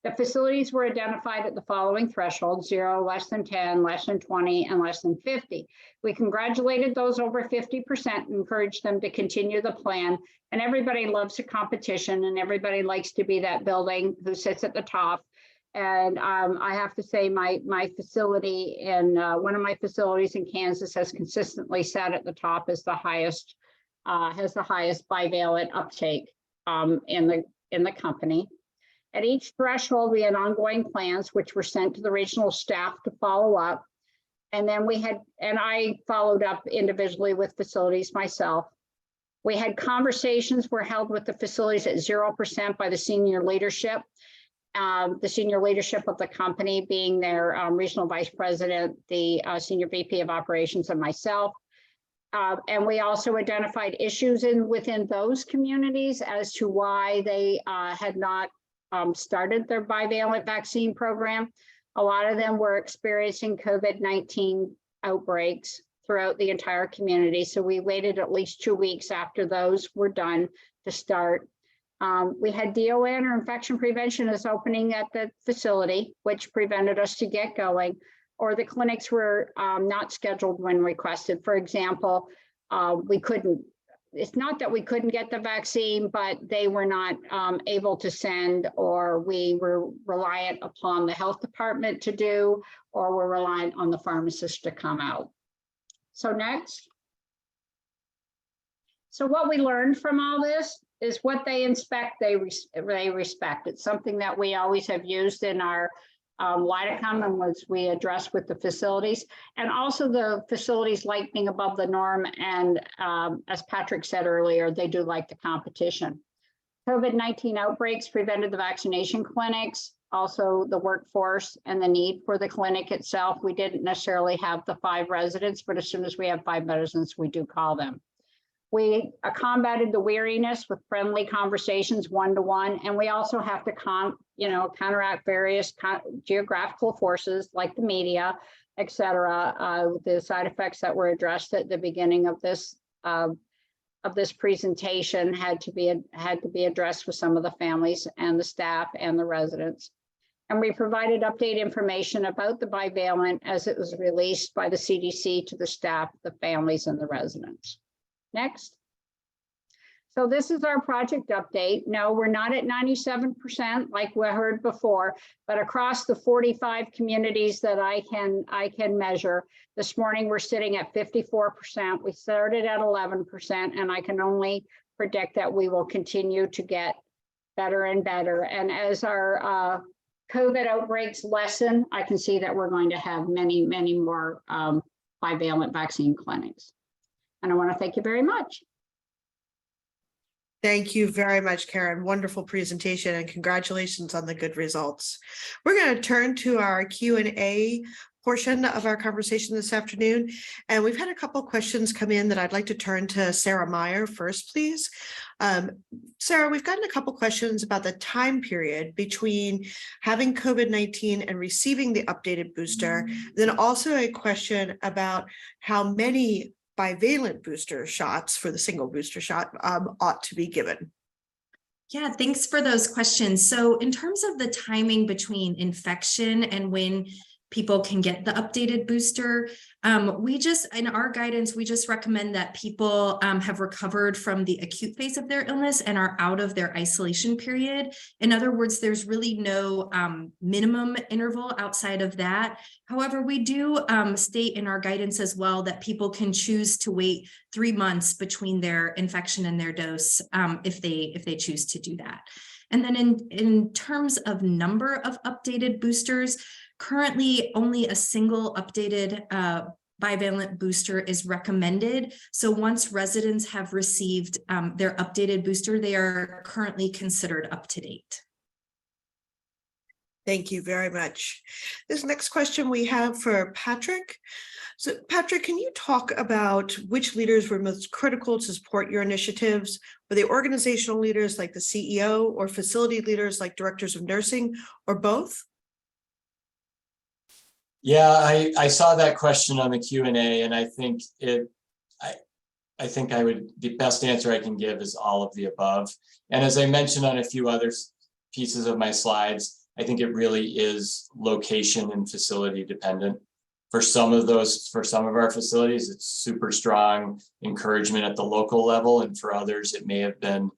The facilities were identified at the following thresholds: 0, less than 10, less than 20, and less than 50. We congratulated those over 50%, encouraged them to continue the plan. And everybody loves a competition, and everybody likes to be that building who sits at the top. And I have to say, my facility in one of my facilities in Kansas has consistently sat at the top as the highest, has the highest bivalent uptake in the company. At each threshold, we had ongoing plans, which were sent to the regional staff to follow up. And then I followed up individually with facilities myself. We had conversations were held with the facilities at 0% by the senior leadership. the senior leadership of the company, being their regional vice president, the senior VP of operations, and myself. And we also identified issues within those communities as to why they had not started their bivalent vaccine program. A lot of them were experiencing COVID-19 outbreaks throughout the entire community. So we waited at least 2 weeks after those were done to start. We had DON, or infection prevention, is opening at the facility, which prevented us to get going, or the clinics were not scheduled when requested. For example, it's not that we couldn't get the vaccine, but they were not able to send, or we were reliant upon the health department to do, or we're reliant on the pharmacist to come out. So next. So what we learned from all this is what they inspect, they respect. It's something that we always have used in our Lidicum, and was we address with the facilities, and also the facilities like being above the norm. And as Patrick said earlier, they do like the competition. COVID-19 outbreaks prevented the vaccination clinics, also the workforce and the need for the clinic itself. We didn't necessarily have the 5 residents, but as soon as we have 5 residents, we do call them. We combated the weariness with friendly conversations, one-to-one, and we also have to counteract various geographical forces like the media, et cetera. The side effects that were addressed at the beginning of this presentation had to be addressed with some of the families and the staff and the residents. And we provided update information about the bivalent as it was released by the CDC to the staff, the families, and the residents. Next. So this is our project update. No, we're not at 97% like we heard before, but across the 45 communities that I can measure, this morning we're sitting at 54%. We started at 11%, and I can only predict that we will continue to get better and better. And as our COVID outbreaks lessen, I can see that we're going to have many, many more bivalent vaccine clinics. And I want to thank you very much. Thank you very much, Karen. Wonderful presentation, and congratulations on the good results. We're going to turn to our Q&A portion of our conversation this afternoon. And we've had a couple of questions come in that I'd like to turn to Sarah Meyer first, please. Sarah, we've gotten a couple of questions about the time period between having COVID-19 and receiving the updated booster. Then also a question about how many bivalent booster shots for the single booster shot ought to be given. Yeah, thanks for those questions. So in terms of the timing between infection and when people can get the updated booster, in our guidance, we just recommend that people have recovered from the acute phase of their illness and are out of their isolation period. In other words, there's really no minimum interval outside of that. However, we do state in our guidance as well that people can choose to wait 3 months between their infection and their dose if they choose to do that. And then in terms of number of updated boosters, currently only a single updated bivalent booster is recommended. So once residents have received their updated booster, they are currently considered up to date. Thank you very much. This next question we have for Patrick. So Patrick, can you talk about which leaders were most critical to support your initiatives? Were they organizational leaders like the CEO, or facility leaders like directors of nursing, or both? Yeah, I saw that question on the Q&A, and I think the best answer I can give is all of the above. And as I mentioned on a few other pieces of my slides, I think it really is location and facility dependent. For some of our facilities, it's super strong encouragement at the local level, and for others, it may have been,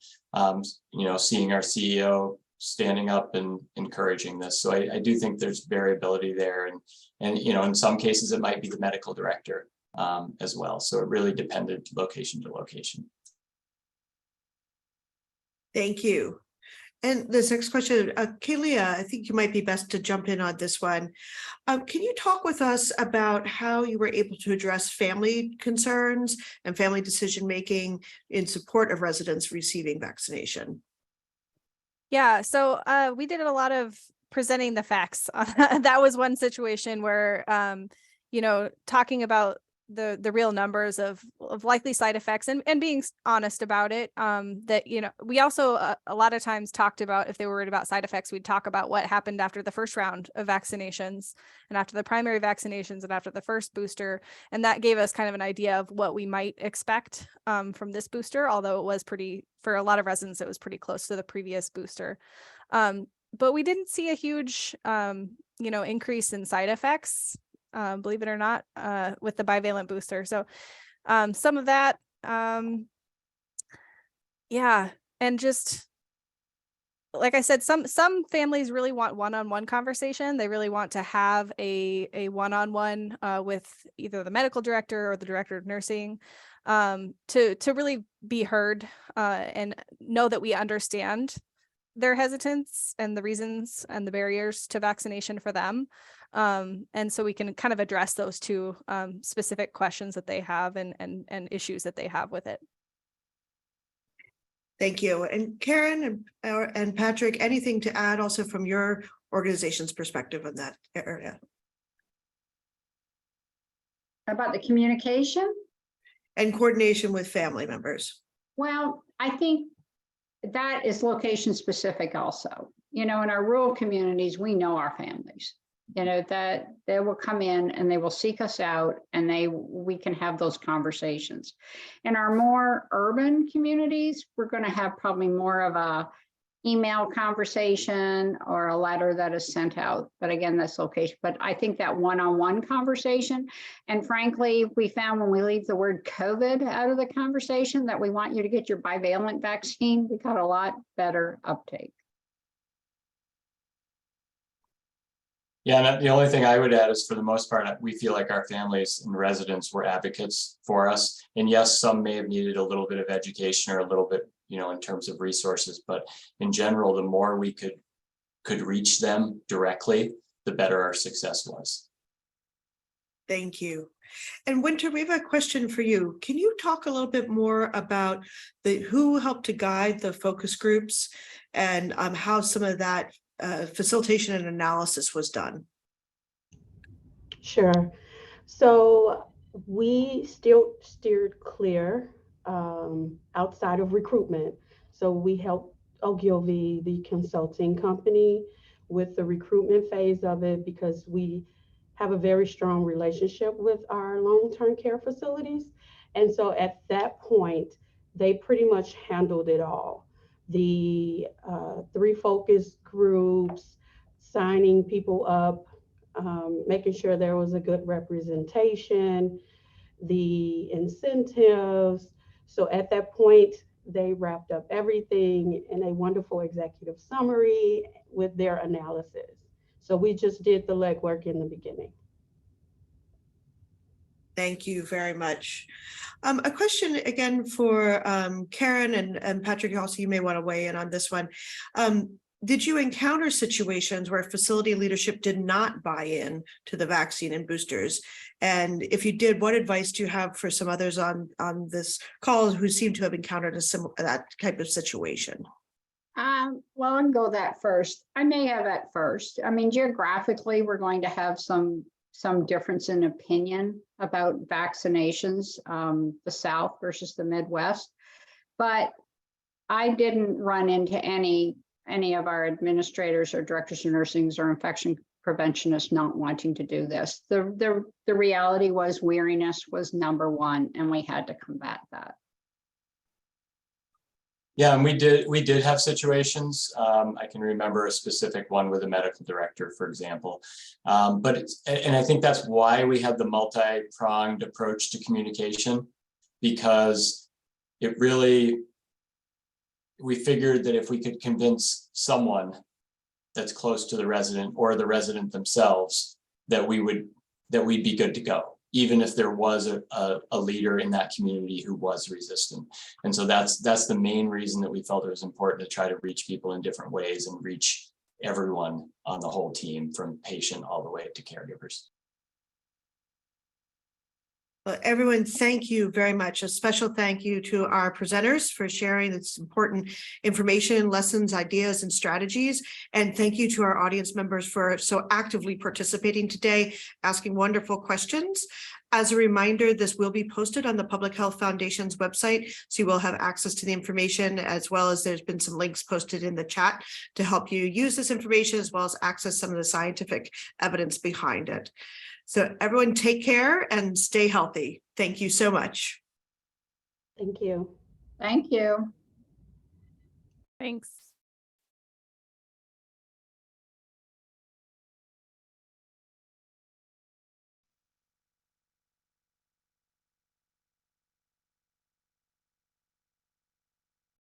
seeing our CEO standing up and encouraging this. So I do think there's variability there, and in some cases it might be the medical director as well. So it really depended location to location. Thank you. And this next question, Kalia, I think you might be best to jump in on this one. Can you talk with us about how you were able to address family concerns and family decision-making in support of residents receiving vaccination? Yeah, so we did a lot of presenting the facts. That was one situation where talking about the real numbers of likely side effects and being honest about it. That we also a lot of times talked about, if they were worried about side effects, we'd talk about what happened after the first round of vaccinations and after the primary vaccinations and after the first booster, and that gave us kind of an idea of what we might expect from this booster. Although it was for a lot of residents, it was pretty close to the previous booster. But we didn't see a huge increase in side effects, believe it or not, with the bivalent booster. So some of that, yeah. And just like I said, some families really want one-on-one conversation. They really want to have a one-on-one with either the medical director or the director of nursing, to really be heard and know that we understand their hesitance and the reasons and the barriers to vaccination for them. And so we can kind of address those two specific questions that they have and issues that they have with it. Thank you. And Karen and Patrick, anything to add also from your organization's perspective on that area? About the communication? And coordination with family members. Well, I think that is location specific also. In our rural communities, we know our families. That they will come in and they will seek us out and we can have those conversations. In our more urban communities, we're going to have probably more of a email conversation or a letter that is sent out. But again, that's location. But I think that one-on-one conversation, and frankly, we found when we leave the word COVID out of the conversation that we want you to get your bivalent vaccine, we got a lot better uptake. Yeah, and the only thing I would add is, for the most part, we feel like our families and residents were advocates for us. And yes, some may have needed a little bit of education or a little bit, in terms of resources, but in general, the more we could reach them directly, the better our success was. Thank you. And Winter, we have a question for you. Can you talk a little bit more about who helped to guide the focus groups and how some of that facilitation and analysis was done? Sure. So we still steered clear outside of recruitment. So we helped Ogilvy, the consulting company, with the recruitment phase of it, because we have a very strong relationship with our long-term care facilities. And so at that point, they pretty much handled it all. The 3 focus groups, signing people up, making sure there was a good representation, the incentives. So at that point, they wrapped up everything in a wonderful executive summary with their analysis. So we just did the legwork in the beginning. Thank you very much. A question again for Karen and Patrick, also you may want to weigh in on this one. Did you encounter situations where facility leadership did not buy in to the vaccine and boosters? And if you did, what advice do you have for some others on this call who seem to have encountered that type of situation? Well, I can go that first. I may have at first. I mean, geographically, we're going to have some difference in opinion about vaccinations, the South versus the Midwest. But I didn't run into any of our administrators or directors of nursing or infection preventionists not wanting to do this. The reality was weariness was number one, and we had to combat that. Yeah, and we did have situations. I can remember a specific one with a medical director, for example. And I think that's why we had the multi-pronged approach to communication, because we figured that if we could convince someone that's close to the resident or the resident themselves that we'd be good to go, even if there was a leader in that community who was resistant. And so that's the main reason that we felt it was important to try to reach people in different ways and reach everyone on the whole team, from patient all the way to caregivers. Well, everyone, thank you very much. A special thank you to our presenters for sharing this important information, lessons, ideas, and strategies. And thank you to our audience members for so actively participating today, asking wonderful questions. As a reminder, this will be posted on the Public Health Foundation's website, so you will have access to the information, as well as there's been some links posted in the chat to help you use this information, as well as access some of the scientific evidence behind it. So everyone take care and stay healthy. Thank you so much. Thank you. Thank you. Thanks.